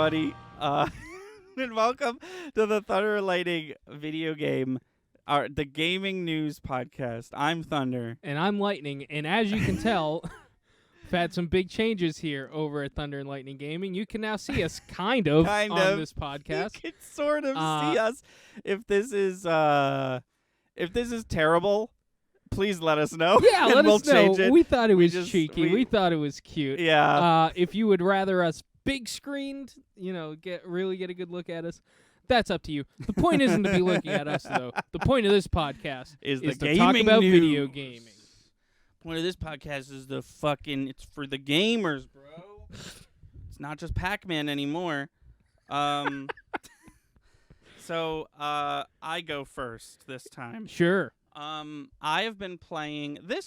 everybody, and welcome to the Thunder and Lightning video game, the gaming news podcast. I'm Thunder. And I'm Lightning, and as you can tell, we've had some big changes here over at Thunder and Lightning Gaming. You can now see us kind of on this podcast. You can sort of see us. If this is terrible, please let us know. Yeah, and let we'll us know. Change it. We thought it was cheeky. We thought it was cute. Yeah. If you would rather us big screened, get a good look at us, that's up to you. The point isn't to be looking at us, though. The point of this podcast is to talk about video gaming. The point of this podcast is it's for the gamers, bro. It's not just Pac-Man anymore. So I go first this time. Sure. This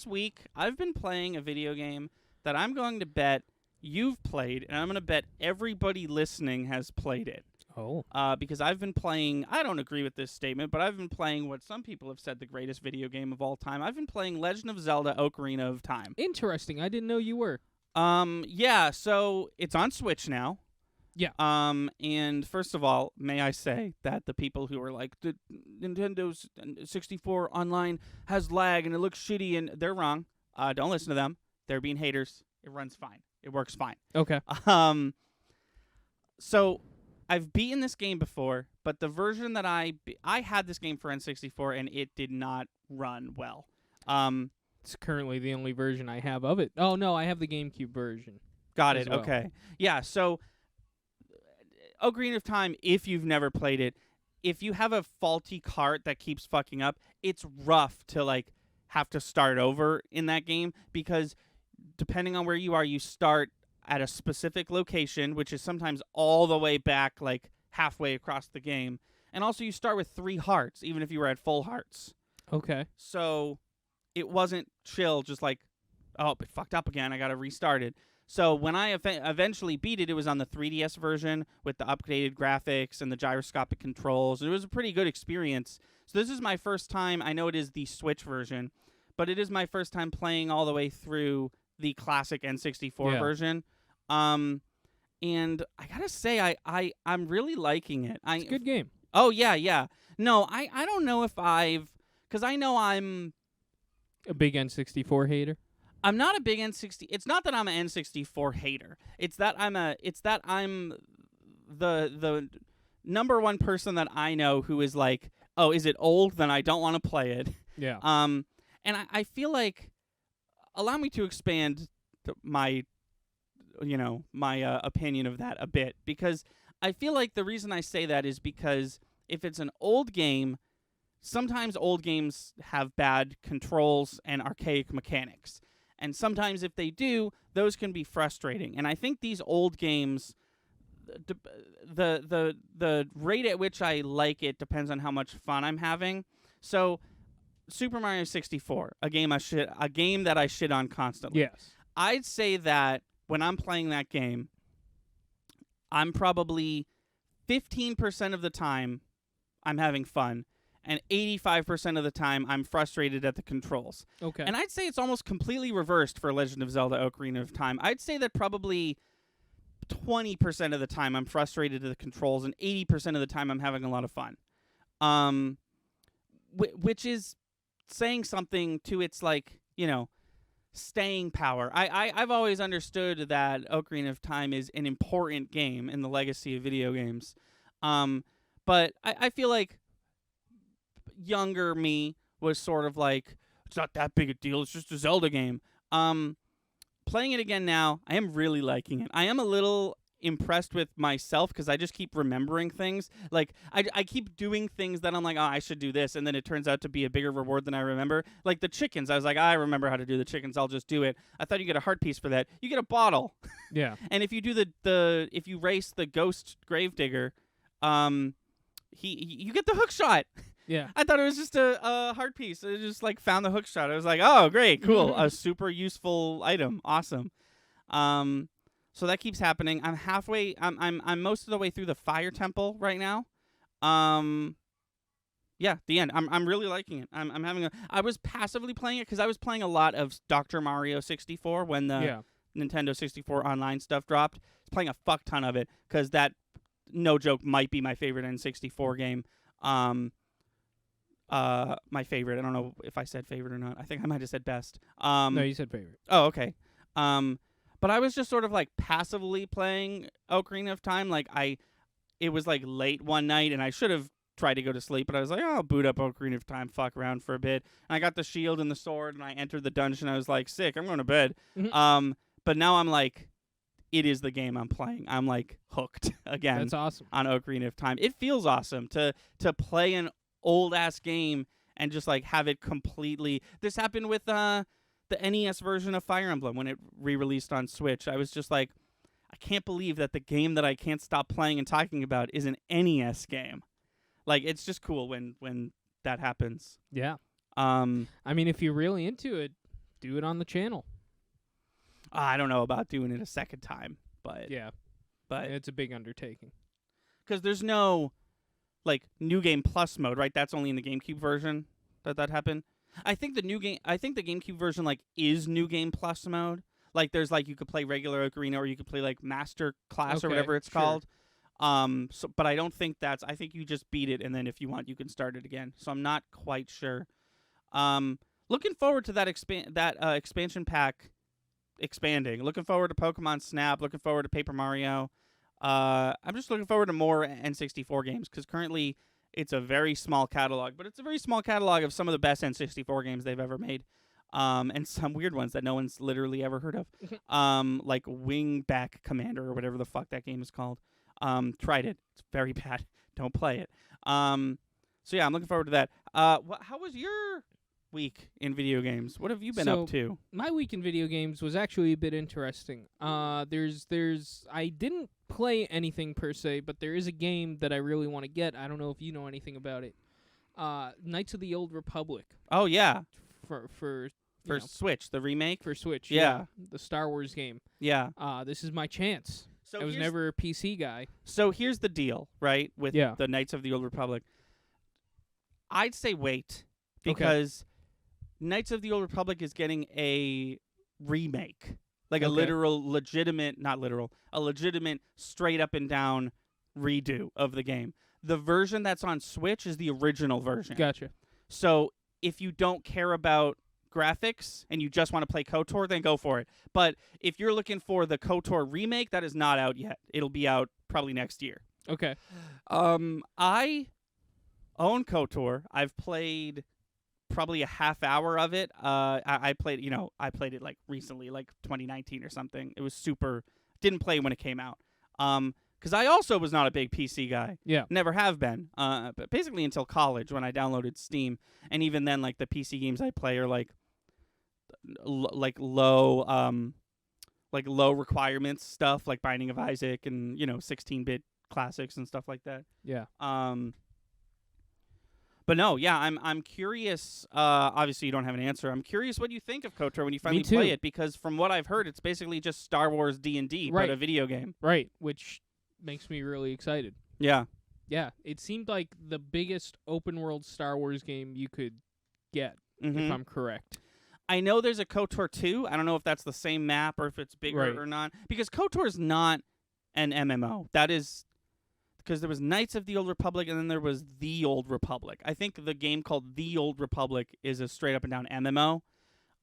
week, I've been playing a video game that I'm going to bet you've played, and I'm going to bet everybody listening has played it. Oh. Because I've been playing, I don't agree with this statement, but I've been playing what some people have said the greatest video game of all time. I've been playing Legend of Zelda Ocarina of Time. Interesting. I didn't know you were. Yeah, so it's on Switch now. Yeah. And first of all, may I say that the people who are like, the Nintendo's 64 online has lag and it looks shitty, and they're wrong. Don't listen to them. They're being haters. It runs fine. It works fine. Okay. So I've beaten this game before, but the version that I had this game for N64 and it did not run well. It's currently the only version I have of it. Oh no, I have the GameCube version. Got it. Well. Okay. Yeah. So Ocarina of Time, if you've never played it, if you have a faulty cart that keeps fucking up, it's rough to have to start over in that game, because depending on where you are, you start at a specific location, which is sometimes all the way back, halfway across the game. And also you start with 3 hearts, even if you were at full hearts. Okay. So it wasn't chill, just it fucked up again, I gotta restart it. So when I eventually beat it, it was on the 3DS version with the updated graphics and the gyroscopic controls. It was a pretty good experience. So this is my first time. I know it is the Switch version, but it is my first time playing all the way through the classic N64 version. And I gotta say, I'm really liking it. It's a good game. Oh, yeah. No, I don't know if because I know I'm a big N64 hater. I'm not a big N60. It's not that I'm an N64 hater. It's that I'm the number one person that I know who is like, oh, is it old? Then I don't want to play it. Yeah. And I feel like, allow me to expand my opinion of that a bit, because I feel like the reason I say that is because if it's an old game, sometimes old games have bad controls and archaic mechanics. And sometimes if they do, those can be frustrating. And I think these old games, the rate at which I like it depends on how much fun I'm having. So Super Mario 64, a game that I shit on constantly. Yes. I'd say that when I'm playing that game, I'm probably 15% of the time I'm having fun, and 85% of the time I'm frustrated at the controls. Okay. And I'd say it's almost completely reversed for Legend of Zelda Ocarina of Time. I'd say that probably 20% of the time I'm frustrated at the controls, and 80% of the time I'm having a lot of fun. Which is saying something to its, staying power. I've always understood that Ocarina of Time is an important game in the legacy of video games. But I feel like younger me was sort of like, it's not that big a deal, it's just a Zelda game. Playing it again now, I am really liking it. I am a little impressed with myself because I just keep remembering things. I keep doing things that I'm like, oh, I should do this, and then it turns out to be a bigger reward than I remember. Like the chickens, I was like, I remember how to do the chickens, I'll just do it. I thought you get a heart piece for that. You get a bottle. Yeah. And if you do if you race the ghost gravedigger, you get the hook shot. Yeah. I thought it was just a heart piece. I just found the hook shot. I was like, oh, great, cool. A super useful item. Awesome. So that keeps happening. I'm halfway. I'm most of the way through the fire temple right now. Yeah, the end. I'm really liking it. I'm having I was passively playing it because I was playing a lot of Dr. Mario 64 when the Nintendo 64 online stuff dropped. I was playing a fuck ton of it because that no joke, might be my favorite N64 game. My favorite. I don't know if I said favorite or not. I think I might have said best. No, you said favorite. Oh, okay. But I was just sort of like passively playing Ocarina of Time. Like it was like late one night, and I should have tried to go to sleep, but I was like, oh, I'll boot up Ocarina of Time, fuck around for a bit. And I got the shield and the sword, and I entered the dungeon. I was like, sick, I'm going to bed. Mm-hmm. But now I'm like, it is the game I'm playing. I'm like hooked again. That's awesome. On Ocarina of Time. It feels awesome to play an old ass game and just like have it completely. This happened with the NES version of Fire Emblem when it re-released on Switch. I was just like, I can't believe that the game that I can't stop playing and talking about is an NES game. Like, it's just cool when that happens. Yeah. I mean, if you're really into it, do it on the channel. I don't know about doing it a second time, but it's a big undertaking. Because there's no like New Game Plus mode, right? That's only in the GameCube version that happened. I think the GameCube version like is New Game Plus mode. Like there's like you could play regular Ocarina or you could play like Master Class or whatever it's called. But I don't think I think you just beat it and then if you want you can start it again. So I'm not quite sure. Looking forward to that expansion pack expanding. Looking forward to Pokemon Snap. Looking forward to Paper Mario. I'm just looking forward to more N64 games because currently it's a very small catalog, but it's a very small catalog of some of the best N64 games they've ever made. And some weird ones that no one's literally ever heard of. Like Wingback Commander or whatever the fuck that game is called. Tried it. It's very bad. Don't play it. So yeah, I'm looking forward to that. How was your week in video games? What have you been up to? My week in video games was actually a bit interesting. I didn't play anything per se, but there is a game that I really want to get. I don't know if you know anything about it. Knights of the Old Republic. Oh yeah. For Switch, the remake? For Switch, yeah. The Star Wars game. Yeah. This is my chance. So I was never a PC guy. So here's the deal, right, with the Knights of the Old Republic. I'd say wait, because Knights of the Old Republic is getting a remake. Like a legitimate straight up and down redo of the game. The version that's on Switch is the original version. Gotcha. So if you don't care about graphics and you just want to play KOTOR, then go for it. But if you're looking for the KOTOR remake, that is not out yet. It'll be out probably next year. Okay. I own KOTOR. I've played probably a half hour of it. I played it like recently, like 2019 or something. It was super. Didn't play when it came out. Because I also was not a big PC guy. Yeah. Never have been. But basically until college when I downloaded Steam. And even then, like, the PC games I play are, like low requirements stuff, like Binding of Isaac and, 16-bit classics and stuff like that. Yeah. But no, yeah, I'm curious. Obviously, you don't have an answer. I'm curious what you think of KOTOR when you finally play it, because from what I've heard, it's basically just Star Wars D&D, but a video game. Right, which makes me really excited. Yeah. Yeah, it seemed like the biggest open-world Star Wars game you could get, if I'm correct. I know there's a KOTOR 2. I don't know if that's the same map or if it's bigger or not. Because KOTOR is not an MMO. That is because there was Knights of the Old Republic and then there was The Old Republic. I think the game called The Old Republic is a straight-up-and-down MMO.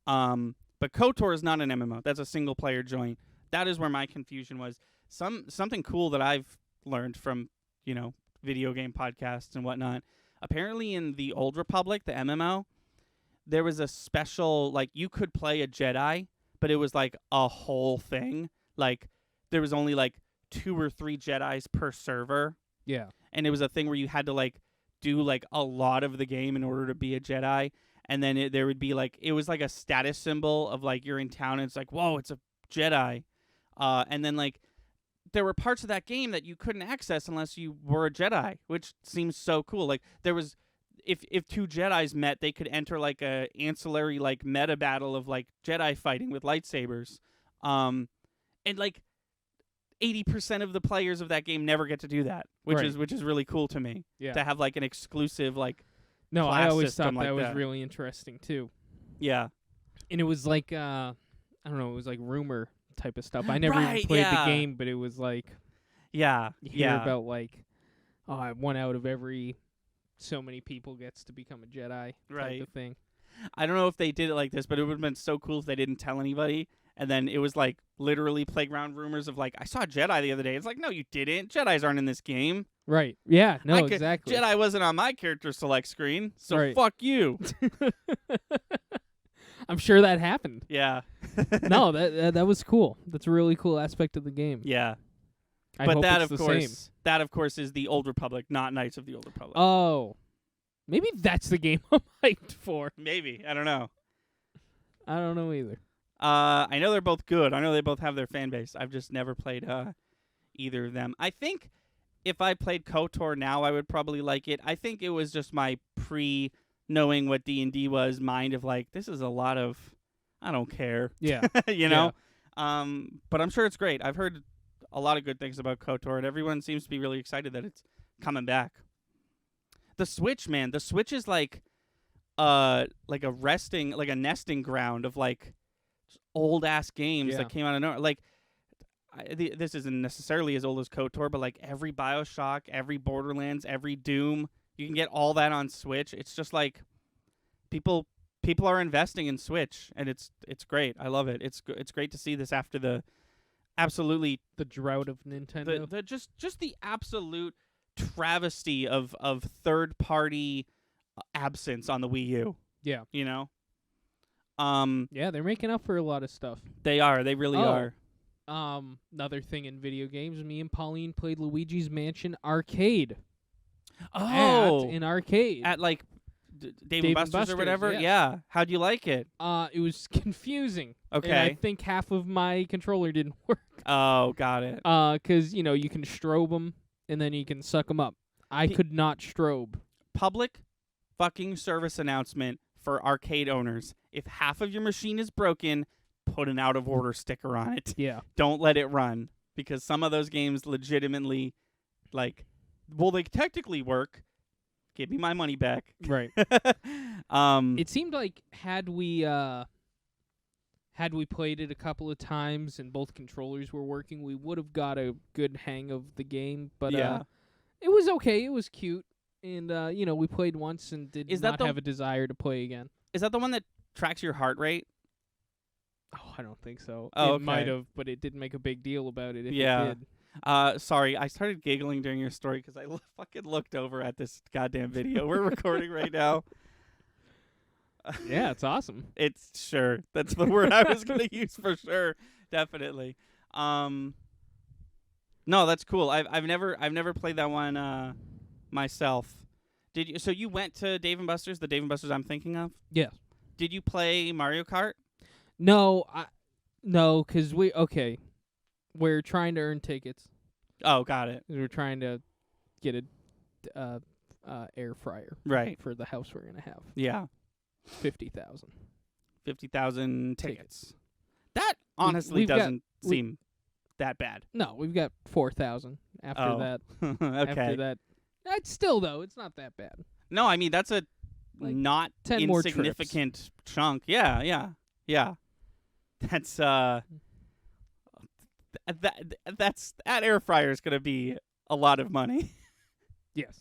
But KOTOR is not an MMO. That's a single-player joint. That is where my confusion was. Something cool that I've learned from, video game podcasts and whatnot. Apparently in The Old Republic, the MMO, there was a special, like, you could play a Jedi, but it was like a whole thing. Like, there was only like 2 or 3 Jedis per server. Yeah. And it was a thing where you had to like do like a lot of the game in order to be a Jedi. And then there would be like, it was like a status symbol of like you're in town and it's like, whoa, it's a Jedi. And then like there were parts of that game that you couldn't access unless you were a Jedi, which seems so cool. Like there was, if 2 Jedis met, they could enter like a ancillary like meta battle of like Jedi fighting with lightsabers. And like 80% of the players of that game never get to do that, which is really cool to me. Yeah. To have like an exclusive like I always thought that was really interesting too. Yeah. And it was like I don't know, it was like rumor type of stuff. I never even played the game, but it was like Yeah. You hear Yeah. about like, oh, 1 out of every so many people gets to become a Jedi Right. type of thing. I don't know if they did it like this, but it would have been so cool if they didn't tell anybody. And then it was like literally playground rumors of like, I saw a Jedi the other day. It's like, no, you didn't. Jedis aren't in this game. Right. Yeah. No. Exactly. Jedi wasn't on my character select screen, so Right. fuck you. I'm sure that happened. Yeah. No, that was cool. That's a really cool aspect of the game. Yeah. I But hope that it's of the course, same. that of course is the Old Republic, not Knights of the Old Republic. Oh, maybe that's the game I'm hyped for. Maybe, I don't know. I don't know either. I know they're both good. I know they both have their fan base. I've just never played either of them. I think if I played KOTOR now, I would probably like it. I think it was just my knowing what D&D was mind of like, this is a lot of, I don't care. Yeah. you know? But I'm sure it's great. I've heard a lot of good things about KOTOR, and everyone seems to be really excited that it's coming back. The Switch, man. The Switch is like a nesting ground of like old ass games that came out of nowhere. Like, this isn't necessarily as old as KOTOR, but like every BioShock, every Borderlands, every Doom, you can get all that on Switch. It's just like people are investing in Switch, and it's great. I love it. It's great to see this after the drought of Nintendo. the just the absolute travesty of third party absence on the Wii U. Yeah. You know? Yeah, they're making up for a lot of stuff. They are. They really are. Another thing in video games, me and Pauline played Luigi's Mansion Arcade. Oh, in arcade. at like Dave & Buster's or whatever. yes. Yeah. How'd you like it? It was confusing. Okay. And I think half of my controller didn't work. Oh, got it. 'Cause you can strobe them and then you can suck them up. I could not strobe. Public fucking service announcement for arcade owners. If half of your machine is broken, put an out of order sticker on it. Yeah. Don't let it run, because some of those games legitimately, like, well, they technically work. Give me my money back. Right. It seemed like had we played it a couple of times and both controllers were working, we would have got a good hang of the game. But yeah. It was okay. It was cute. And, we played once and did not have a desire to play again. Is that the one that tracks your heart rate? Oh, I don't think so. Oh, it might have, but it didn't make a big deal about it if it did. Sorry, I started giggling during your story because I fucking looked over at this goddamn video we're recording right now. Yeah, it's awesome. It's sure. That's the word I was going to use for sure. Definitely. No, that's cool. I've never played that one myself. Did you? So you went to Dave & Buster's, the Dave & Buster's I'm thinking of? Yeah. Did you play Mario Kart? No, because we're trying to earn tickets. Oh, got it. We're trying to get a air fryer right for the house we're gonna have. Yeah, 50,000. 50,000 tickets. That honestly doesn't seem that bad. No, we've got 4,000 after that. Okay. After that, it's still though. It's not that bad. No, I mean that's a Like not 10 more insignificant chunk. Yeah. That's that air fryer is gonna be a lot of money. Yes.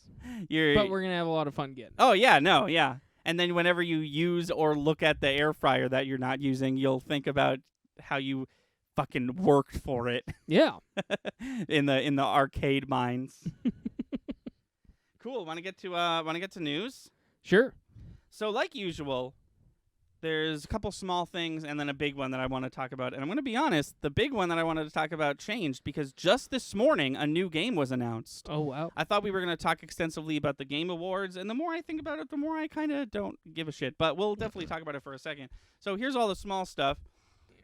But we're gonna have a lot of fun getting. Oh yeah, no, yeah. And then whenever you use or look at the air fryer that you're not using, you'll think about how you fucking worked for it. Yeah. in the arcade mines. Cool. Want to get to news? Sure. So like usual, there's a couple small things and then a big one that I want to talk about. And I'm going to be honest, the big one that I wanted to talk about changed because just this morning a new game was announced. Oh, wow. I thought we were going to talk extensively about the Game Awards, and the more I think about it, the more I kind of don't give a shit. But we'll definitely talk about it for a second. So here's all the small stuff.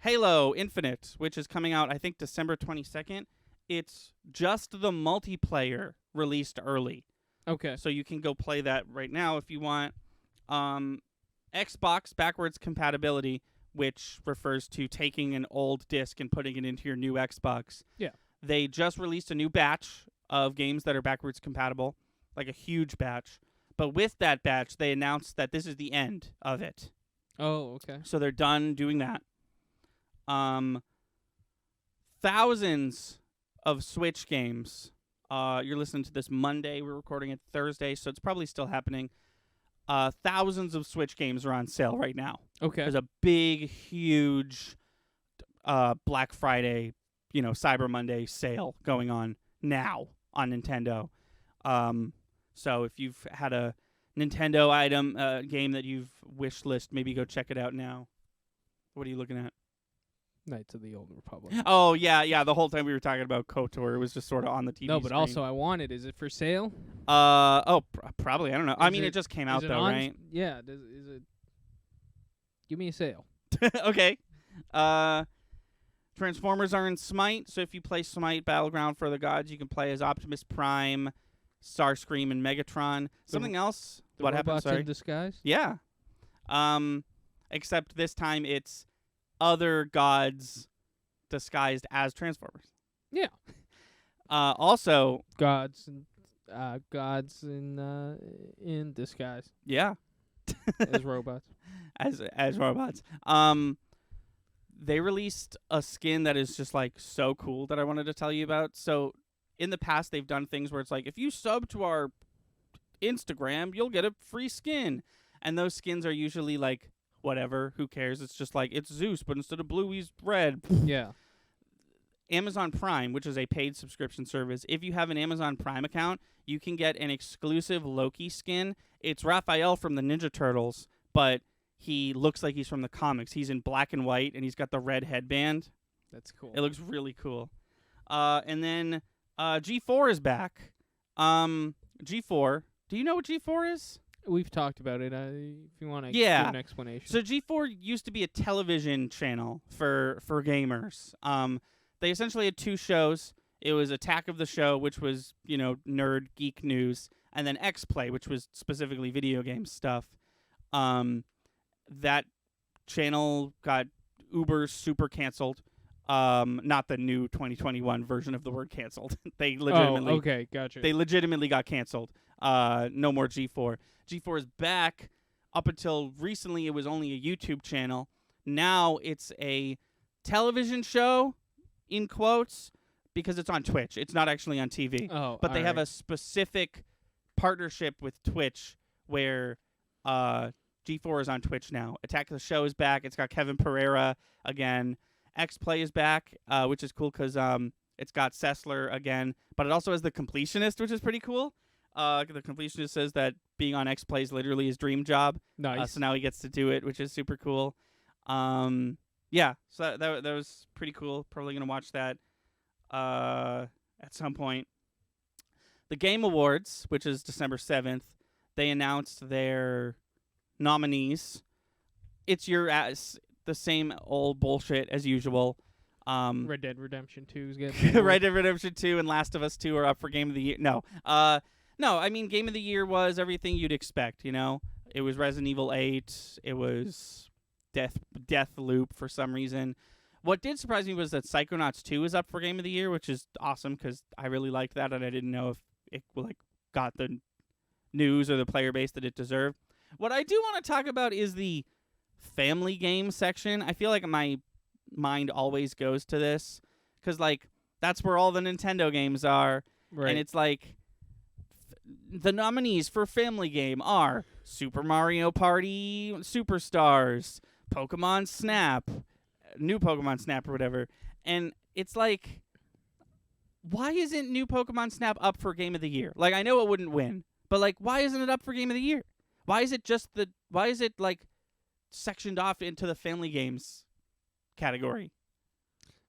Halo Infinite, which is coming out, I think, December 22nd. It's just the multiplayer released early. Okay. So you can go play that right now if you want. Xbox backwards compatibility, which refers to taking an old disc and putting it into your new Xbox. Yeah. They just released a new batch of games that are backwards compatible, like a huge batch. But with that batch, they announced that this is the end of it. Oh, okay. So they're done doing that. Thousands of Switch games. You're listening to this Monday. We're recording it Thursday, so it's probably still happening. Thousands of Switch games are on sale right now. Okay. There's a big, huge Black Friday, Cyber Monday sale going on now on Nintendo. So if you've had a Nintendo item game that you've wish list, maybe go check it out now. What are you looking at? Knights of the Old Republic. Oh, yeah. The whole time we were talking about KOTOR, it was just sort of on the TV No, but screen. also I want it. Is it for sale? Probably. I don't know. I mean, it just came out, though, right? Yeah. Is it? Give me a sale. Okay. Transformers are in Smite, so if you play Smite Battleground for the Gods, you can play as Optimus Prime, Starscream, and Megatron. Something else? What happened? Robots Sorry. in disguise? Yeah. Except this time it's other gods disguised as Transformers. Yeah. Also, gods in disguise. Yeah. As robots. As robots. They released a skin that is just like so cool that I wanted to tell you about. So in the past they've done things where it's like, if you sub to our Instagram, you'll get a free skin. And those skins are usually like, whatever, who cares? It's just like, it's Zeus, but instead of blue, he's red. Yeah. Amazon Prime, which is a paid subscription service, if you have an Amazon Prime account, you can get an exclusive Loki skin. It's Raphael from the Ninja Turtles, but he looks like he's from the comics. He's in black and white, and he's got the red headband. That's cool. It looks really cool. And then G4 is back. G4. Do you know what G4 is? We've talked about it. If you want to give an explanation. So G4 used to be a television channel for gamers. They essentially had two shows. It was Attack of the Show, which was, nerd geek news, and then X-Play, which was specifically video game stuff. That channel got uber super canceled. Not the new 2021 version of the word canceled. They legitimately okay, gotcha. They legitimately got canceled. No more G4. G4 is back. Up until recently, it was only a YouTube channel. Now it's a television show, in quotes, because it's on Twitch. It's not actually on TV. Oh, but they have a specific partnership with Twitch where G4 is on Twitch now. Attack of the Show is back. It's got Kevin Pereira again. X-Play is back, which is cool because it's got Sessler again. But it also has The Completionist, which is pretty cool. The Completionist says that being on X-Play is literally his dream job. Nice. So now he gets to do it, which is super cool. Yeah, so that was pretty cool. Probably going to watch that at some point. The Game Awards, which is December 7th, they announced their nominees. It's the same old bullshit as usual. Red Dead Redemption 2 is getting Red Dead Redemption 2 and Last of Us 2 are up for Game of the Year. No, I mean, Game of the Year was everything you'd expect, It was Resident Evil 8. It was Death Loop for some reason. What did surprise me was that Psychonauts 2 is up for Game of the Year, which is awesome because I really liked that and I didn't know if it got the news or the player base that it deserved. What I do want to talk about is the family game section. I feel like my mind always goes to this because that's where all the Nintendo games are. Right. And it's like the nominees for family game are Super Mario Party Superstars, Pokemon Snap, new Pokemon Snap or whatever. And it's like, why isn't new Pokemon Snap up for Game of the Year? I know it wouldn't win, but why isn't it up for Game of the Year? Why is it sectioned off into the family games category?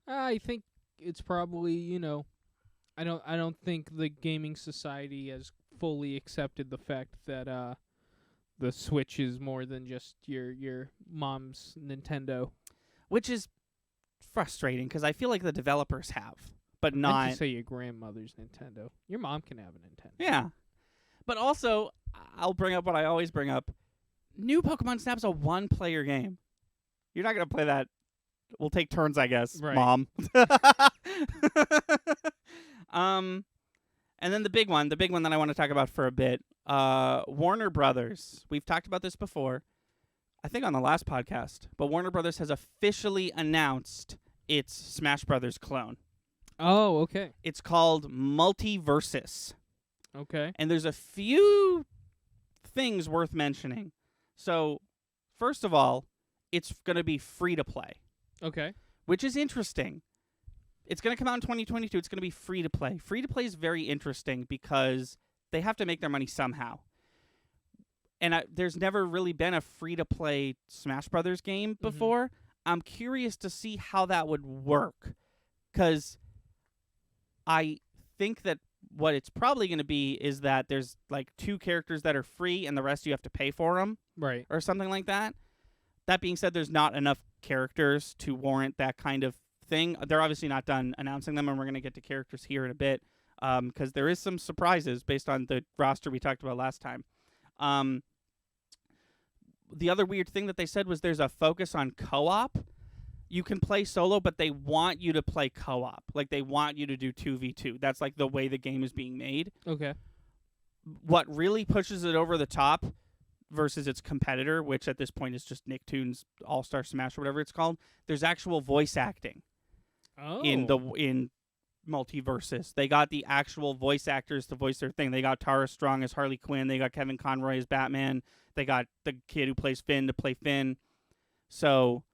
I think it's probably, I don't think the gaming society has fully accepted the fact that the Switch is more than just your mom's Nintendo. Which is frustrating because I feel like the developers have, but I not. meant to say your grandmother's Nintendo. Your mom can have a Nintendo. Yeah. But also, I'll bring up what I always bring up. New Pokemon Snap's a one-player game. You're not going to play that. We'll take turns, I guess, right. Mom. And then the big one that I want to talk about for a bit, Warner Brothers. We've talked about this before, I think on the last podcast, but Warner Brothers has officially announced its Smash Brothers clone. Oh, okay. It's called MultiVersus. Okay. And there's a few things worth mentioning. So, first of all, it's going to be free to play, Okay. which is interesting. It's going to come out in 2022. It's going to be free to play. Free to play is very interesting because they have to make their money somehow. And there's never really been a free to play Smash Brothers game before. I'm curious to see how that would work, because I think that what it's probably going to be is that there's like 2 characters that are free and the rest you have to pay for them, Right. or something like that. That being said, there's not enough characters to warrant that kind of thing. They're obviously not done announcing them, and we're going to get to characters here in a bit, because there is some surprises based on the roster we talked about last time. The other weird thing that they said was there's a focus on co-op. You can play solo, but they want you to play co-op. Like, they want you to do 2v2. That's like the way the game is being made. Okay. What really pushes it over the top versus its competitor, which at this point is just Nicktoons All-Star Smash or whatever it's called, there's actual voice acting in MultiVersus. They got the actual voice actors to voice their thing. They got Tara Strong as Harley Quinn. They got Kevin Conroy as Batman. They got the kid who plays Finn to play Finn. So,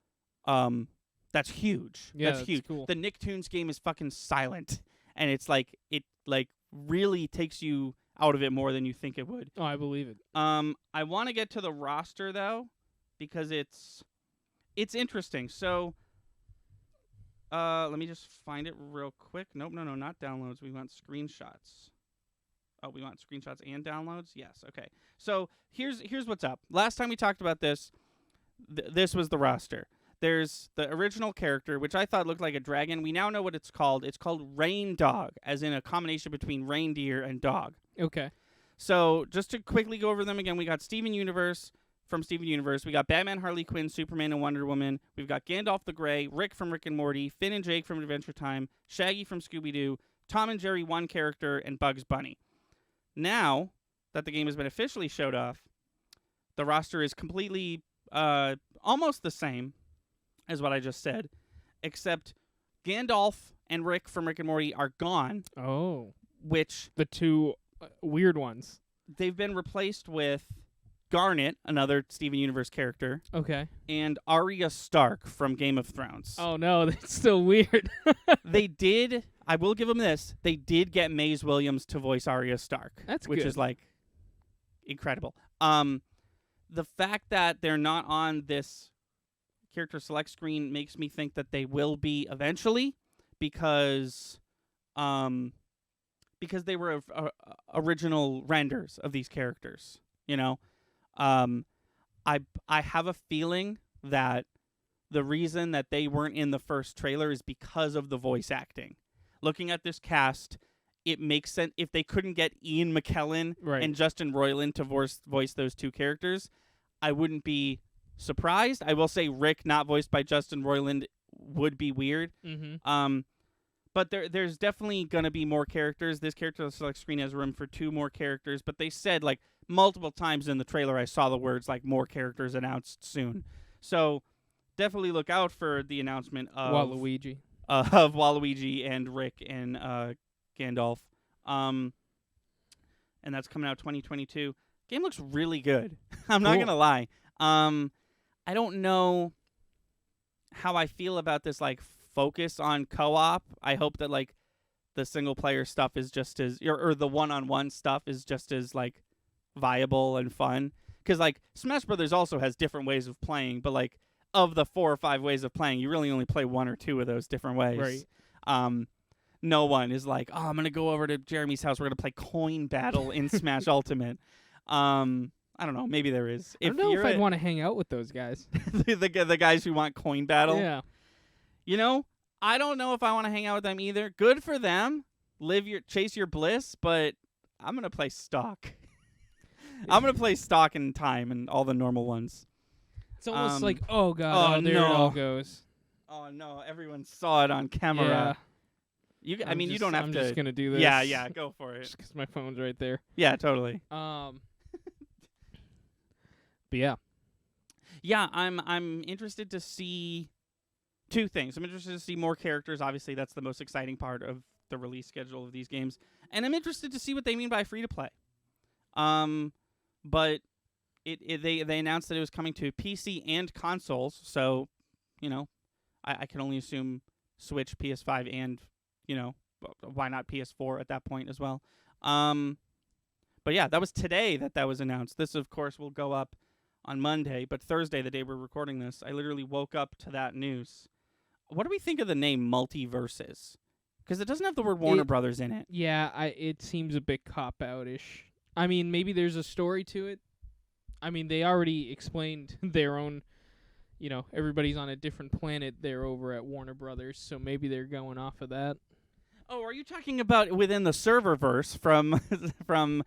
that's huge. Yeah, that's huge. cool. The Nicktoons game is fucking silent, and it's like it really takes you out of it more than you think it would. Oh, I believe it. I want to get to the roster though, because it's interesting. So, let me just find it real quick. Nope, no, not downloads. We want screenshots. Oh, we want screenshots and downloads? Yes, okay. So, here's what's up. Last time we talked about this, this was the roster. There's the original character, which I thought looked like a dragon. We now know what it's called. It's called Rain Dog, as in a combination between reindeer and dog. Okay. So, just to quickly go over them again, we got Steven Universe from Steven Universe. We got Batman, Harley Quinn, Superman, and Wonder Woman. We've got Gandalf the Grey, Rick from Rick and Morty, Finn and Jake from Adventure Time, Shaggy from Scooby-Doo, Tom and Jerry one character, and Bugs Bunny. Now that the game has been officially showed off, the roster is completely almost the same as what I just said, except Gandalf and Rick from Rick and Morty are gone. Oh. Which the 2 weird ones. They've been replaced with Garnet, another Steven Universe character. Okay. And Arya Stark from Game of Thrones. Oh, no, that's still weird. They did, I will give them this, they did get Maze Williams to voice Arya Stark. That's which good. is, like, incredible. The fact that they're not on this character select screen makes me think that they will be eventually, because they were original renders of these characters, you know? I have a feeling that the reason that they weren't in the first trailer is because of the voice acting. Looking at this cast, it makes sense. If they couldn't get Ian McKellen and Justin Roiland to voice those 2 characters, I wouldn't be surprised. I will say Rick not voiced by Justin Roiland would be weird. Mm-hmm. But there's definitely going to be more characters. This character on the select screen has room for 2 more characters, but they said, like, multiple times in the trailer I saw the words, like, more characters announced soon. So definitely look out for the announcement of Waluigi. Of Waluigi and Rick and Gandalf. And that's coming out 2022. Game looks really good. I'm not going to lie. I don't know how I feel about this, like, focus on co-op. I hope that, like, the single player stuff is just as, or the one-on-one stuff is just as, like, viable and fun. Because, like, Smash Brothers also has different ways of playing, but, like, of the 4 or 5 ways of playing, you really only play 1 or 2 of those different ways. Right. No one is like, oh, I'm going to go over to Jeremy's house. We're going to play Coin Battle in Smash Ultimate. I don't know. Maybe there is. I don't know if I'd want to hang out with those guys. the guys who want Coin Battle? Yeah. You know, I don't know if I want to hang out with them either. Good for them. Chase your bliss, but I'm going to play Stock. I'm going to play Stock and Time and all the normal ones. It's almost like, oh, God, there it all goes. Oh, no. Everyone saw it on camera. Yeah. You don't have I'm to. just going to do this. Yeah, go for it. Just because my phone's right there. Yeah, totally. But yeah. Yeah, I'm interested to see two things. I'm interested to see more characters. Obviously, that's the most exciting part of the release schedule of these games. And I'm interested to see what they mean by free-to-play. But they announced that it was coming to PC and consoles, so, I can only assume Switch, PS5, and, why not PS4 at that point as well. But yeah, that was today that was announced. This, of course, will go up on Monday, but Thursday, the day we're recording this, I literally woke up to that news. What do we think of the name MultiVersus? Because it doesn't have the word Warner Brothers in it. Yeah, it seems a bit cop-out-ish. I mean, maybe there's a story to it. I mean, they already explained their own, everybody's on a different planet there over at Warner Brothers, so maybe they're going off of that. Oh, are you talking about within the serververse from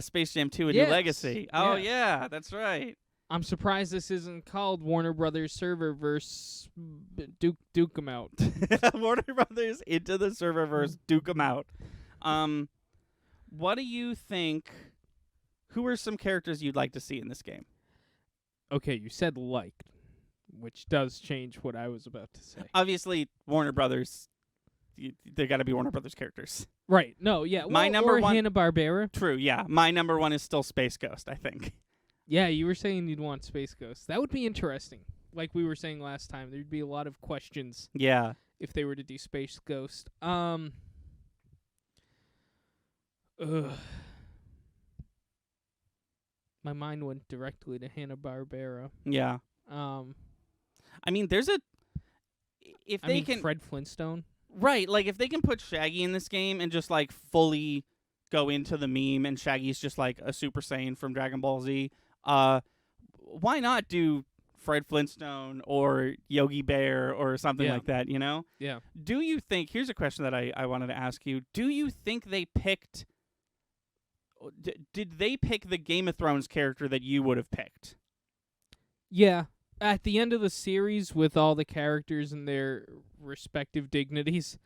Space Jam 2: A New Legacy? Oh, yeah, that's right. I'm surprised this isn't called Warner Brothers Serververse Duke 'em out. Warner Brothers into the serververse, Duke 'em out. What do you think? Who are some characters you'd like to see in this game? Okay, you said liked, which does change what I was about to say. Obviously, Warner Brothers. They got to be Warner Brothers characters. Right. No, yeah. My number or one, Hanna-Barbera. True, yeah. My number one is still Space Ghost, I think. Yeah, you were saying you'd want Space Ghost. That would be interesting. Like we were saying last time, there'd be a lot of questions. Yeah. If they were to do Space Ghost. My mind went directly to Hanna-Barbera. Yeah. I mean, there's a... Fred Flintstone. Right, like, if they can put Shaggy in this game and just, like, fully go into the meme and Shaggy's just, like, a Super Saiyan from Dragon Ball Z, why not do Fred Flintstone or Yogi Bear or something like that, Yeah. Do you think... Here's a question that I wanted to ask you. Do you think they picked... Did they pick the Game of Thrones character that you would have picked? Yeah. At the end of the series, with all the characters and their respective dignities,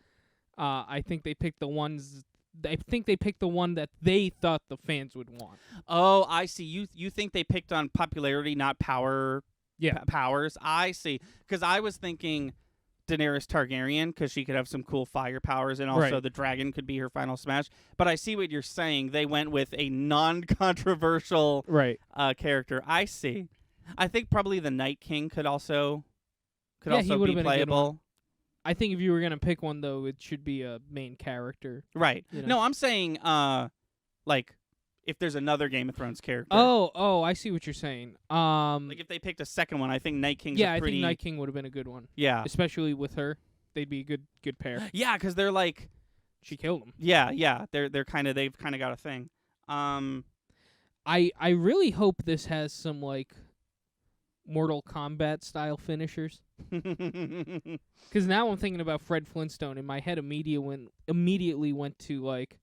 I think they picked the ones... I think they picked the one that they thought the fans would want. Oh, I see. You think they picked on popularity, not power? Yeah. Powers. I see. Because I was thinking Daenerys Targaryen, because she could have some cool fire powers, and also the dragon could be her final smash. But I see what you're saying. They went with a non-controversial character. I see. I think probably the Night King could also be playable. I think if you were going to pick one, though, it should be a main character. Right. No, I'm saying, like, if there's another Game of Thrones character. Oh, I see what you're saying. Like, if they picked a second one, I think Night King's I think Night King would have been a good one. Yeah. Especially with her. They'd be a good pair. Yeah, because they're like... She killed him. Yeah. They've kind of got a thing. I really hope this has some, like... Mortal Kombat style finishers. Because now I'm thinking about Fred Flintstone, and my head immediately went to like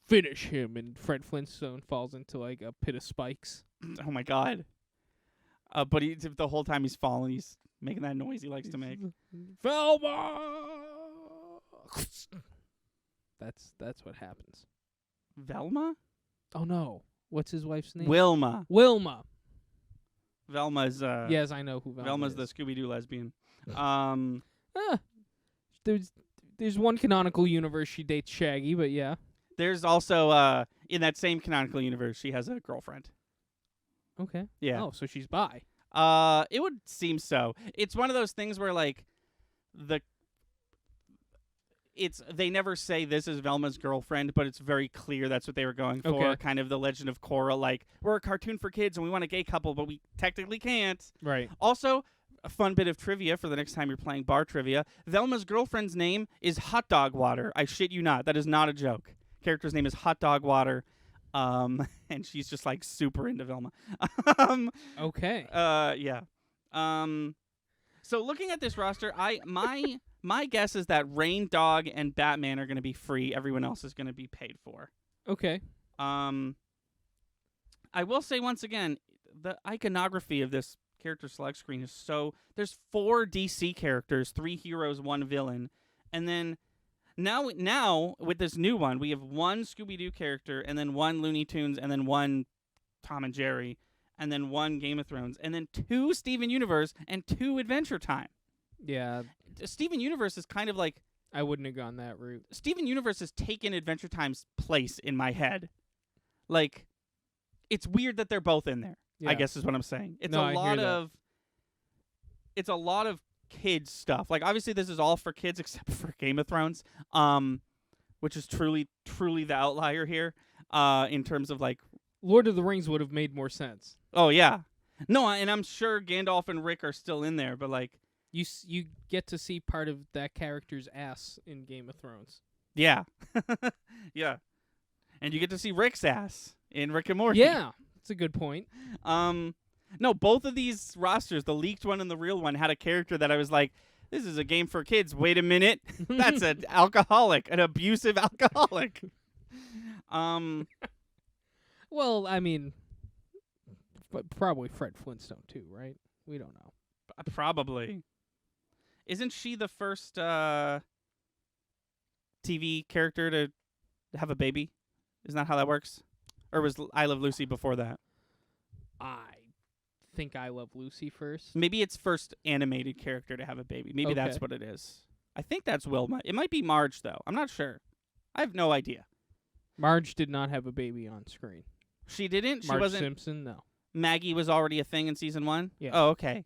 finish him, and Fred Flintstone falls into like a pit of spikes. Oh my god! But the whole time he's falling, he's making that noise he likes to make. Velma. That's what happens. Velma? Oh no! What's his wife's name? Wilma. Velma's yes, I know who Velma is. The Scooby-Doo lesbian. There's one canonical universe she dates Shaggy, but yeah. There's also in that same canonical universe she has a girlfriend. Okay. Yeah. Oh, so she's bi. It would seem so. It's one of those things where like they never say this is Velma's girlfriend, but it's very clear that's what they were going for. Okay. Kind of the Legend of Korra, like, we're a cartoon for kids and we want a gay couple, but we technically can't. Right. Also, a fun bit of trivia for the next time you're playing bar trivia. Velma's girlfriend's name is Hot Dog Water. I shit you not. That is not a joke. Character's name is Hot Dog Water. And she's just like super into Velma. Okay. Yeah. So looking at this roster, my guess is that Rain Dog and Batman are going to be free. Everyone else is going to be paid for. Okay. I will say once again, the iconography of this character select screen is so... There's 4 DC characters, 3 heroes, 1 villain. And then now with this new one, we have 1 Scooby-Doo character, and then 1 Looney Tunes, and then 1 Tom and Jerry, and then 1 Game of Thrones, and then 2 Steven Universe, and 2 Adventure Time. Yeah. Steven Universe is kind of like I wouldn't have gone that route. Steven Universe has taken Adventure Time's place in my head. Like, it's weird that they're both in there. Yeah. I guess is what I'm saying. It's No, a I hear lot that. of it's a lot of kids stuff. Like, obviously this is all for kids except for Game of Thrones, which is truly the outlier here in terms of like Lord of the Rings would have made more sense. oh yeah. No, and I'm sure Gandalf and Rick are still in there, but like You get to see part of that character's ass in Game of Thrones. yeah. Yeah. And you get to see Rick's ass in Rick and Morty. Yeah, that's a good point. No, both of these rosters, the leaked one and the real one, had a character that I was like, this is a game for kids. Wait a minute. That's an alcoholic, an abusive alcoholic. Well, I mean, but probably Fred Flintstone too, right? We don't know. Probably. Isn't she the first TV character to have a baby? Isn't that how that works? Or was I Love Lucy before that? I think I Love Lucy first. Maybe it's first animated character to have a baby. Maybe that's Okay. what it is. I think that's Wilma. It might be Marge, though. I'm not sure. I have no idea. Marge did not have a baby on screen. She didn't? She Marge wasn't? Simpson, no. Maggie was already a thing in season 1? Yeah. Oh, okay.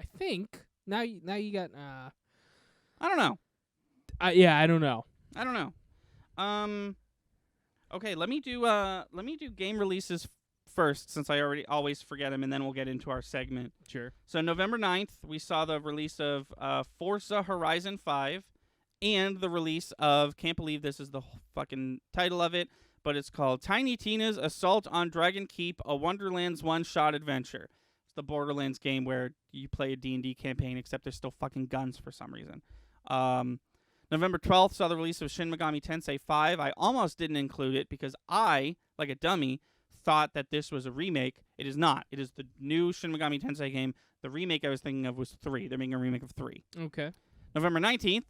I think now you got I don't know. yeah, I don't know. I don't know. Okay, let me do game releases first, since I always forget them, and then we'll get into our segment. Sure. So November 9th, we saw the release of Forza Horizon 5 and the release of, can't believe this is the fucking title of it, but it's called Tiny Tina's Assault on Dragon Keep, a Wonderland's one-shot adventure. It's the Borderlands game where you play a D&D campaign, except there's still fucking guns for some reason. November 12th saw the release of Shin Megami Tensei 5. I almost didn't include it because I, like a dummy, thought that this was a remake. It is not. It is the new Shin Megami Tensei game. The remake I was thinking of was 3. They're making a remake of 3. Okay. November 19th,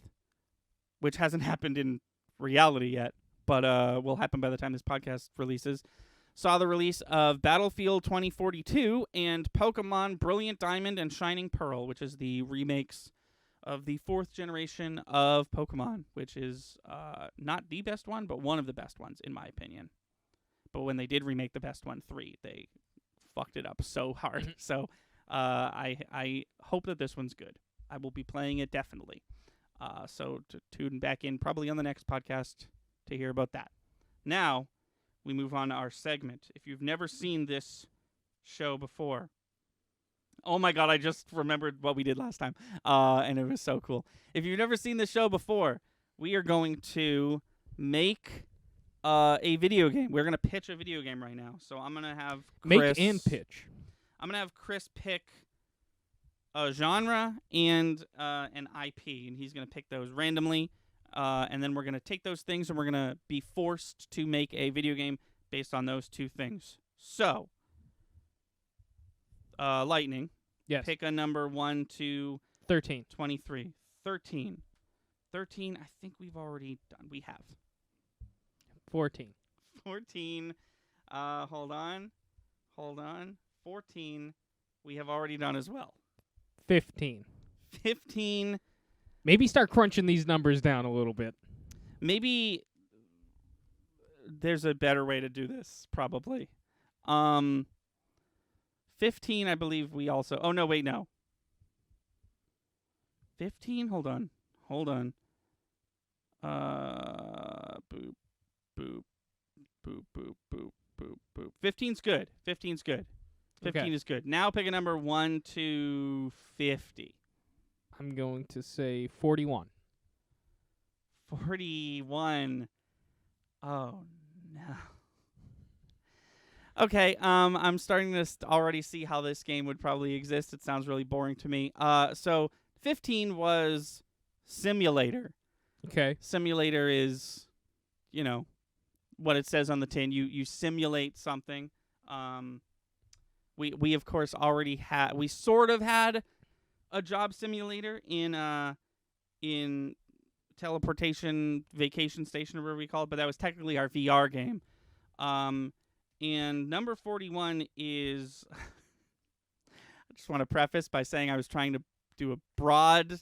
which hasn't happened in reality yet, but will happen by the time this podcast releases, saw the release of Battlefield 2042 and Pokemon Brilliant Diamond and Shining Pearl, which is the remakes of the 4th generation of Pokemon, which is not the best one, but one of the best ones, in my opinion. But when they did remake the best one, 3, they fucked it up so hard. So I hope that this one's good. I will be playing it definitely. So to tune back in probably on the next podcast to hear about that. Now, we move on to our segment. If you've never seen this show before, oh my god, I just remembered what we did last time, and it was so cool. If you've never seen this show before, we are going to make a video game. We're going to pitch a video game right now. So I'm going to have Chris... Make and pitch. I'm going to have Chris pick a genre and an IP, and he's going to pick those randomly. And then we're going to take those things and we're going to be forced to make a video game based on those two things. So, Lightning. Yes. Pick a number 1 to 13. 23. 13. 13, I think we've already done. We have. 14. 14. Hold on. 14. We have already done as well. 15. 15. Maybe start crunching these numbers down a little bit. Maybe there's a better way to do this, probably. 15, I believe we also... Oh, no, wait, no. 15? Hold on. Boop, boop, boop, boop, boop, boop, boop. 15's good. 15 Okay. is good. Now pick a number 1 to 50. I'm going to say 41. 41. Oh, no. Okay, I'm starting to already see how this game would probably exist. It sounds really boring to me. So 15 was Simulator. Okay. Simulator is, what it says on the tin. You simulate something. We of course already had. We sort of had a job simulator in Teleportation Vacation Station, or whatever we call it, but that was technically our VR game. And number 41 is... I just want to preface by saying I was trying to do a broad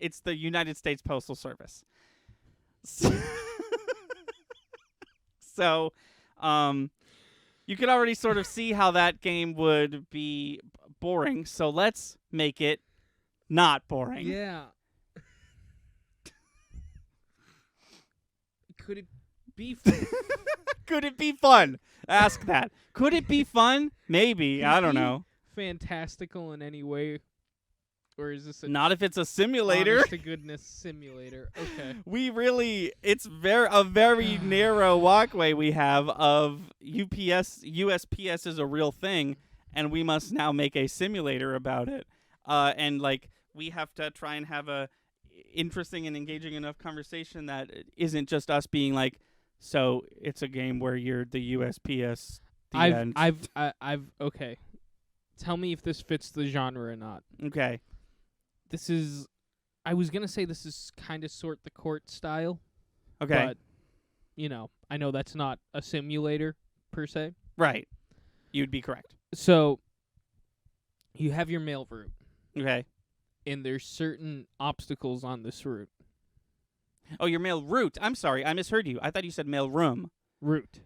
It's the United States Postal Service. So, you could already sort of see how that game would be boring. So let's make it not boring. Yeah. Could it be Could it be fun? Ask that. Could it be fun? Maybe. I don't know. fantastical in any way? Or is this a Not if it's a simulator. honest to goodness simulator? Okay. It's a very narrow walkway we have of USPS is a real thing, and we must now make a simulator about it. And like we have to try and have a interesting and engaging enough conversation that it isn't just us being like, so it's a game where you're the USPS. I've okay. Tell me if this fits the genre or not. Okay. I was going to say this is kind of sort the court style. Okay. But, I know that's not a simulator per se. Right. You'd be correct. So, you have your mail route. Okay. And there's certain obstacles on this route. Oh, your mail route. I'm sorry. I misheard you. I thought you said mail room. Route.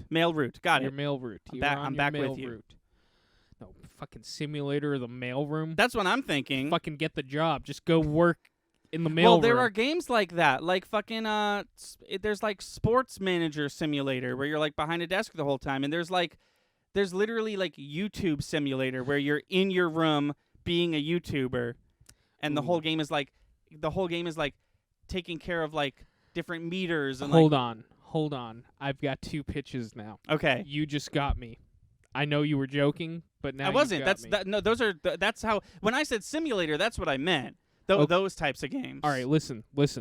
Mail route. Got Your it. mail route. I'm back with you. Route. No, fucking simulator of the mail room. That's what I'm thinking. Fucking get the job. Just go work in the mail Well, room. there are games like that. Like fucking there's like Sports Manager Simulator where you're like behind a desk the whole time, and there's literally like YouTube Simulator where you're in your room being a YouTuber, and the whole game is like taking care of like different meters and Hold on. I've got two pitches now. Okay. You just got me. I know you were joking, but now I wasn't. Those are That's how when I said simulator, that's what I meant. Those types of games. All right, listen. This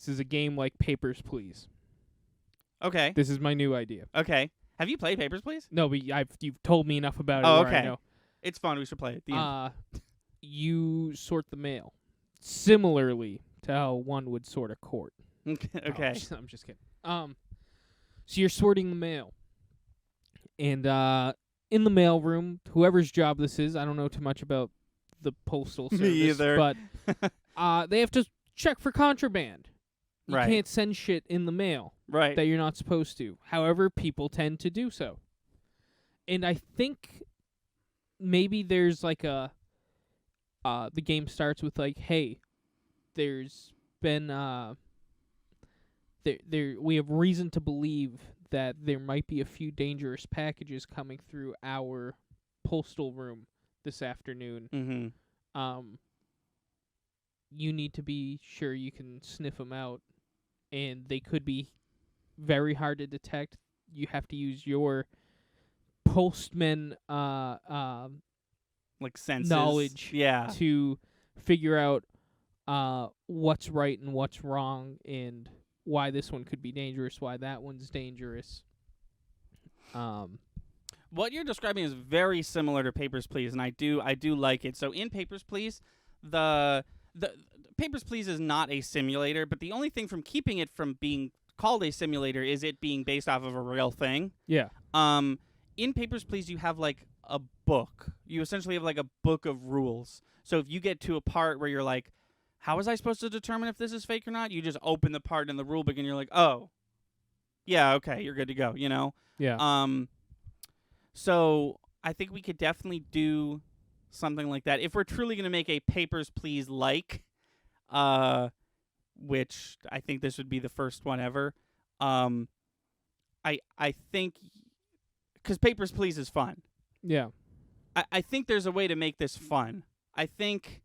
is a game like Papers, Please. Okay. This is my new idea. Okay. Have you played Papers, Please? No, but you've told me enough about it. Oh, where I okay. know. It's fun. We should play it. The end. You sort the mail similarly to how one would sort a court. Okay. No, I'm just kidding. So you're sorting the mail. And in the mailroom, whoever's job this is, I don't know too much about the postal service. Me either. But they have to check for contraband. You Right. can't send shit in the mail Right. that you're not supposed to. However, people tend to do so. And I think maybe there's like the game starts with like, hey, there's been we have reason to believe that there might be a few dangerous packages coming through our postal room this afternoon. Mm-hmm. You need to be sure you can sniff them out, and they could be very hard to detect. You have to use your postman Like senses. knowledge Yeah. to figure out what's right and what's wrong, and why this one could be dangerous, why that one's dangerous. What you're describing is very similar to Papers, Please, and I do like it. So in Papers, Please, the Papers, Please is not a simulator, but the only thing from keeping it from being called a simulator is it being based off of a real thing. Yeah. In Papers, Please, you have like a book. You essentially have like a book of rules. So if you get to a part where you're like, how was I supposed to determine if this is fake or not? You just open the part in the rule book and you're like, oh, yeah, okay, you're good to go, you know? Yeah. So I think we could definitely do something like that. If we're truly going to make a Papers, Please like, which I think this would be the first one ever, I think, because Papers, Please is fun. Yeah. I think there's a way to make this fun. I think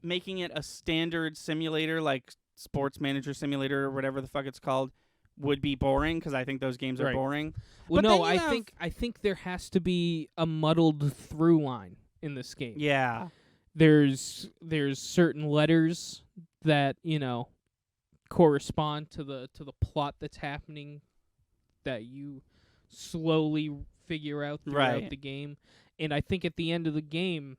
making it a standard simulator like Sports Manager Simulator or whatever the fuck it's called would be boring because I think those games are Right. boring. Well, But no, then you I think there has to be a muddled through line in this game. Yeah. There's certain letters that, correspond to the plot that's happening that you slowly figure out throughout Right. the game. And I think at the end of the game,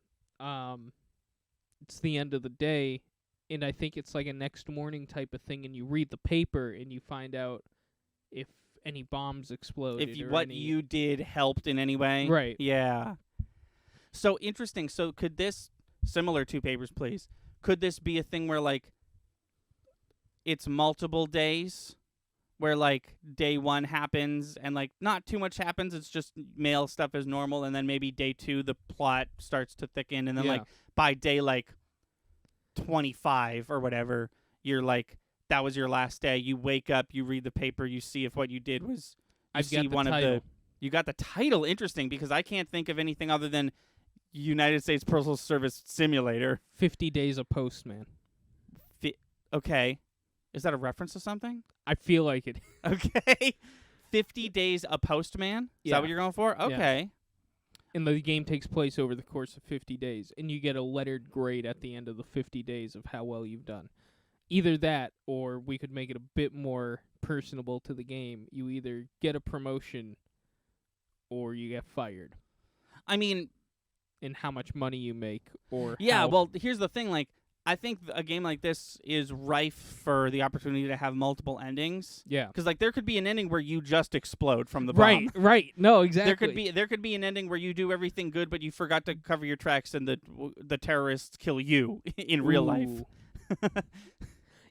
it's the end of the day, and I think it's like a next morning type of thing, and you read the paper and you find out if any bombs exploded. If or what any... you did helped in any way. Right. Yeah. So interesting. So could this similar to Papers, Please. Could this be a thing where, like, it's multiple days, where, like, day 1 happens and, like, not too much happens, it's just mail stuff as normal, and then maybe day 2 the plot starts to thicken, and then, like, by day, like, 25 or whatever, you're like, that was your last day. You wake up, you read the paper, you see if what you did was... You got the title. Interesting, because I can't think of anything other than United States Postal Service Simulator. 50 Days a Postman. Okay. Is that a reference to something? I feel like it. Okay. 50 Days a Postman? Is that what you're going for? Okay. Yeah. And the game takes place over the course of 50 days, and you get a lettered grade at the end of the 50 days of how well you've done. Either that, or we could make it a bit more personable to the game. You either get a promotion or you get fired. I mean... And how much money you make, or... Yeah, well, here's the thing, like, I think a game like this is rife for the opportunity to have multiple endings. Yeah. Because, like, there could be an ending where you just explode from the bomb. Right. No, exactly. There could be an ending where you do everything good, but you forgot to cover your tracks, and the terrorists kill you in real life.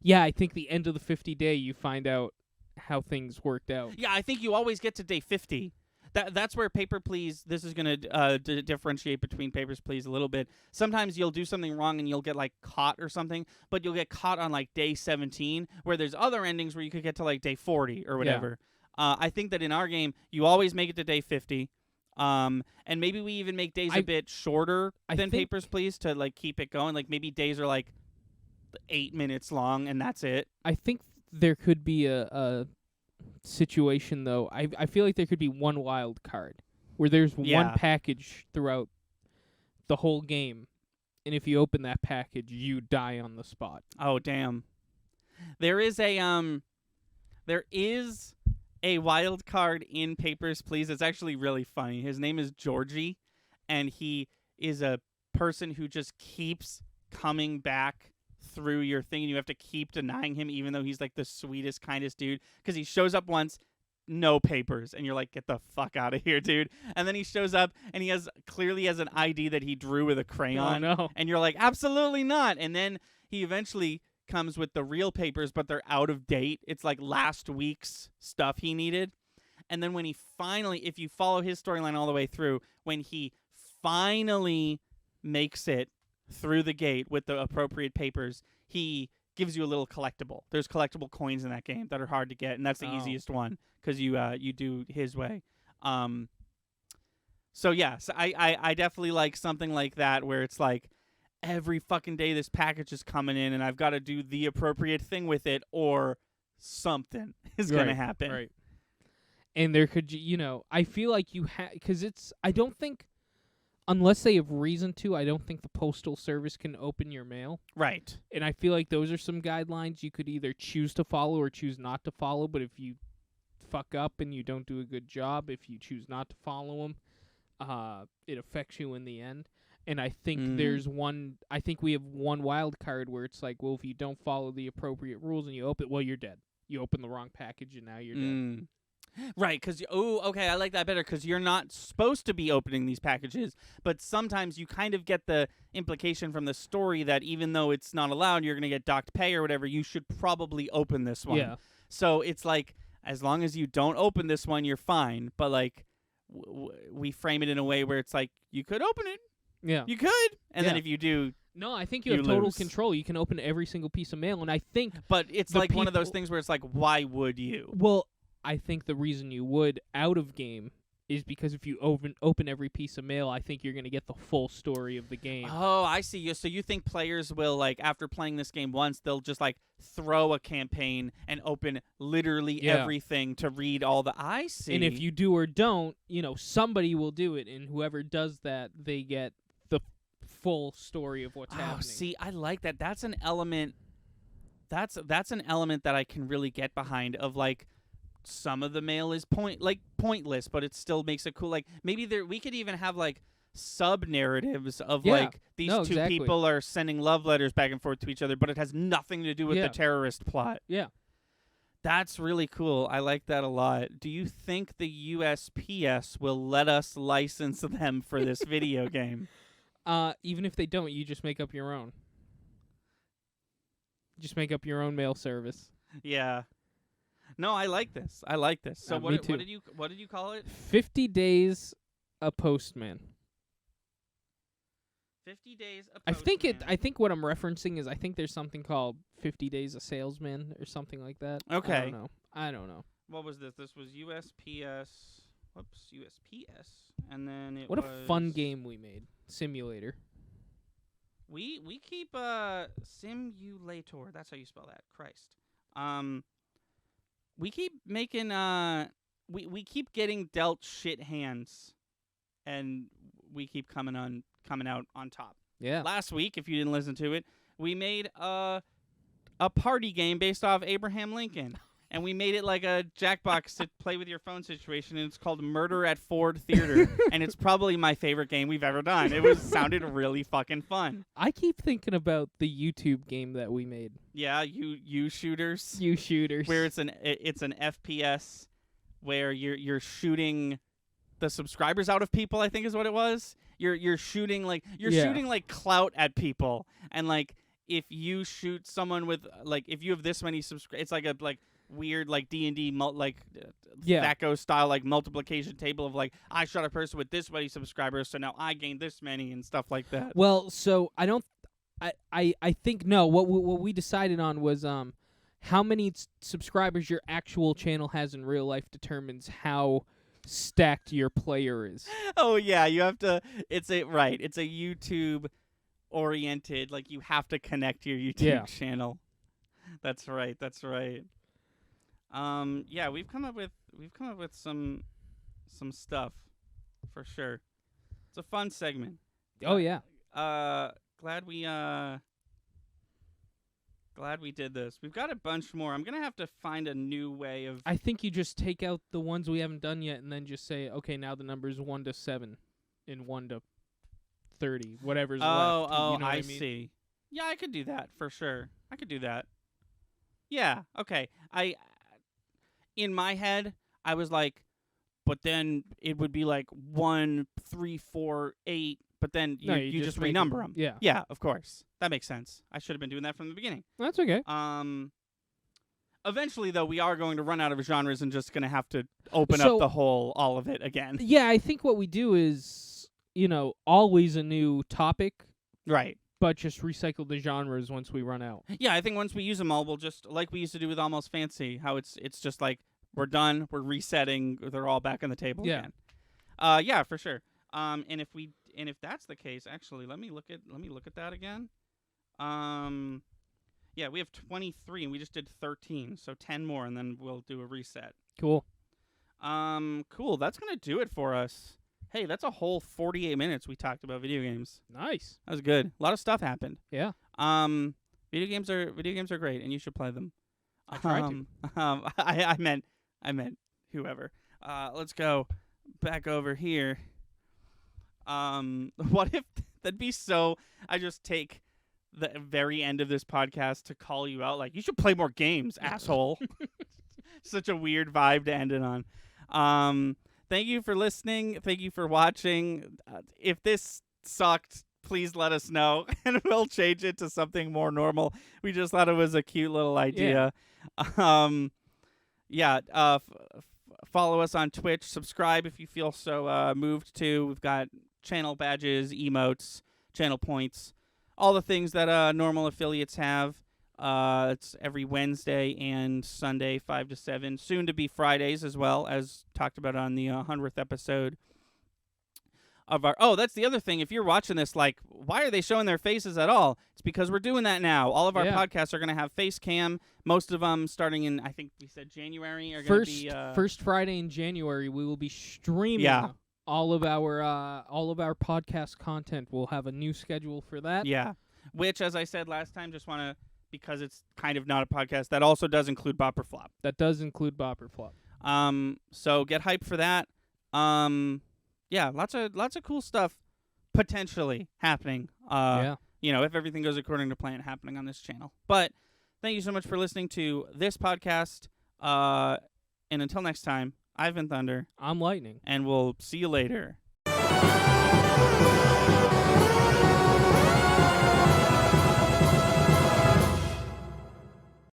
Yeah, I think the end of the 50-day, you find out how things worked out. Yeah, I think you always get to day 50. That's where Paper Please, this is going to differentiate between Papers, Please a little bit. Sometimes you'll do something wrong and you'll get, like, caught or something, but you'll get caught on, like, day 17, where there's other endings where you could get to, like, day 40 or whatever. Yeah. I think that in our game, you always make it to day 50, and maybe we even make days a bit shorter than Papers, Please to, like, keep it going. Like, maybe days are, like, 8 minutes long, and that's it. I think there could be a situation, though. I feel like there could be one wild card where there's one package throughout the whole game, and if you open that package, you die on the spot. Oh, damn. There is a wild card in Papers, Please. It's actually really funny. His name is Georgie, and he is a person who just keeps coming back through your thing, and you have to keep denying him, even though he's, like, the sweetest, kindest dude, because he shows up once, no papers, and you're like, get the fuck out of here, dude. And then he shows up, and he clearly has an ID that he drew with a crayon. Oh, no. And you're like, absolutely not. And then he eventually comes with the real papers, but they're out of date. It's like last week's stuff he needed. And then when he finally, if you follow his storyline all the way through, when he finally makes it through the gate with the appropriate papers, he gives you a little collectible. There's collectible coins in that game that are hard to get, and that's the easiest one because you do his way. So I definitely like something like that where it's like every fucking day this package is coming in and I've got to do the appropriate thing with it or something is going to happen. Right. And there could, I feel like you have, because I don't think, unless they have reason to, I don't think the Postal Service can open your mail. Right. And I feel like those are some guidelines you could either choose to follow or choose not to follow. But if you fuck up and you don't do a good job, if you choose not to follow them, it affects you in the end. And I think I think we have one wild card where it's like, well, if you don't follow the appropriate rules and you open, well, you're dead. You open the wrong package and now you're dead. Right, because, I like that better, because you're not supposed to be opening these packages, but sometimes you kind of get the implication from the story that even though it's not allowed, you're going to get docked pay or whatever, you should probably open this one. Yeah. So it's like, as long as you don't open this one, you're fine, but, like, we frame it in a way where it's like, you could open it. Yeah. You could. And then if you do... No, I think you have total control. You can open every single piece of mail, and I think... But it's like one of those things where it's like, why would you? Well... I think the reason you would out of game is because if you open every piece of mail, I think you're going to get the full story of the game. Oh, I see. So you think players will, like, after playing this game once, they'll just, like, throw a campaign and open literally everything to read all the... I see. And if you do or don't, somebody will do it, and whoever does that, they get the full story of what's happening. Oh, see, I like that. That's an element... That's an element that I can really get behind of, like... Some of the mail is pointless, but it still makes it cool. Like, maybe we could even have, like, sub-narratives of, like, these two people are sending love letters back and forth to each other, but it has nothing to do with the terrorist plot. Yeah. That's really cool. I like that a lot. Do you think the USPS will let us license them for this video game? Even if they don't, you just make up your own. Just make up your own mail service. Yeah. No, I like this. So Me too. what did you call it? 50 days a postman. 50 days a I postman. think what I'm referencing is I think there's something called 50 days a salesman or something like that. Okay. I don't know. What was this? This was USPS. Whoops, USPS. And then it What was... a fun game we made. Simulator. We keep simulator. That's how you spell that. Christ. We keep making we keep getting dealt shit hands, and we keep coming out on top. Yeah. Last week, if you didn't listen to it, we made a party game based off Abraham Lincoln. And we made it like a Jackbox to play with your phone situation, and it's called Murder at Ford Theater, and it's probably my favorite game we've ever done. It sounded really fucking fun. I keep thinking about the YouTube game that we made. Yeah, you shooters. You shooters. Where it's an FPS where you're shooting the subscribers out of people, I think is what it was. You're shooting shooting like clout at people, and like if you shoot someone with like if you have this many subscribers, it's like a weird like D&D THACO style like multiplication table of like I shot a person with this many subscribers, so now I gained this many and stuff like that. Well, so I think no. What we decided on was how many subscribers your actual channel has in real life determines how stacked your player is. Oh yeah, you have to. It's a YouTube oriented. Like you have to connect your YouTube channel. That's right. Yeah, we've come up with some stuff for sure. It's a fun segment. Oh yeah. Glad we did this. We've got a bunch more. I'm gonna have to find a new way of. I think you just take out the ones we haven't done yet, and then just say, okay, now the number's 1 to 7, and 1 to 30, whatever's left. Oh, you know I what I mean? see. Yeah, I could do that for sure. I could do that. Yeah. Okay. In my head, I was like, but then it would be like 1, 3, 4, 8. But then you just renumber them. Yeah. Yeah, of course. That makes sense. I should have been doing that from the beginning. That's okay. Eventually, though, we are going to run out of genres and just going to have to open up all of it again. Yeah, I think what we do is, always a new topic. Right. But just recycle the genres once we run out. Yeah, I think once we use them all, we'll just, like we used to do with Almost Fancy, how it's just like, we're done, we're resetting, they're all back on the table again. Yeah, for sure. And if that's the case, actually, let me look at that again. Yeah, we have 23 and we just did 13, so 10 more and then we'll do a reset. Cool. Cool. That's going to do it for us. Hey, that's a whole 48 minutes we talked about video games. Nice. That was good. A lot of stuff happened. Yeah. Video games are great and you should play them. I tried to. I meant whoever. Let's go back over here. What if that'd be so? I just take the very end of this podcast to call you out, like you should play more games, asshole. Such a weird vibe to end it on. Thank you for listening. Thank you for watching. If this sucked, please let us know, and we'll change it to something more normal. We just thought it was a cute little idea. Follow us on Twitch. Subscribe if you feel so moved to. We've got channel badges, emotes, channel points, all the things that normal affiliates have. It's every Wednesday and Sunday, 5 to 7. Soon to be Fridays as well, as talked about on the 100th episode of our... Oh, that's the other thing. If you're watching this, like, why are they showing their faces at all? It's because we're doing that now. All of our podcasts are going to have face cam. Most of them starting in, I think we said January, are going to be... First Friday in January, we will be streaming all of our podcast content. We'll have a new schedule for that. Yeah, which, as I said last time, just want to... Because it's kind of not a podcast, that also does include Bop or Flop. That does include Bop or Flop. So get hyped for that. Yeah, lots of cool stuff potentially happening. If everything goes according to plan, happening on this channel. But thank you so much for listening to this podcast. And until next time, I've been Thunder. I'm Lightning. And we'll see you later.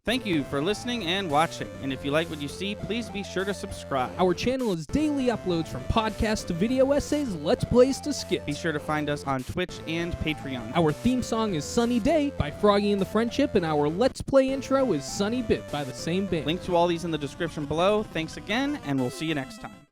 Thank you for listening and watching, and if you like what you see, please be sure to subscribe. Our channel is daily uploads from podcasts to video essays, Let's Plays to skits. Be sure to find us on Twitch and Patreon. Our theme song is Sunny Day by Froggy and the Friendship, and our Let's Play intro is Sunny Bit by the same band. Link to all these in the description below. Thanks again, and we'll see you next time.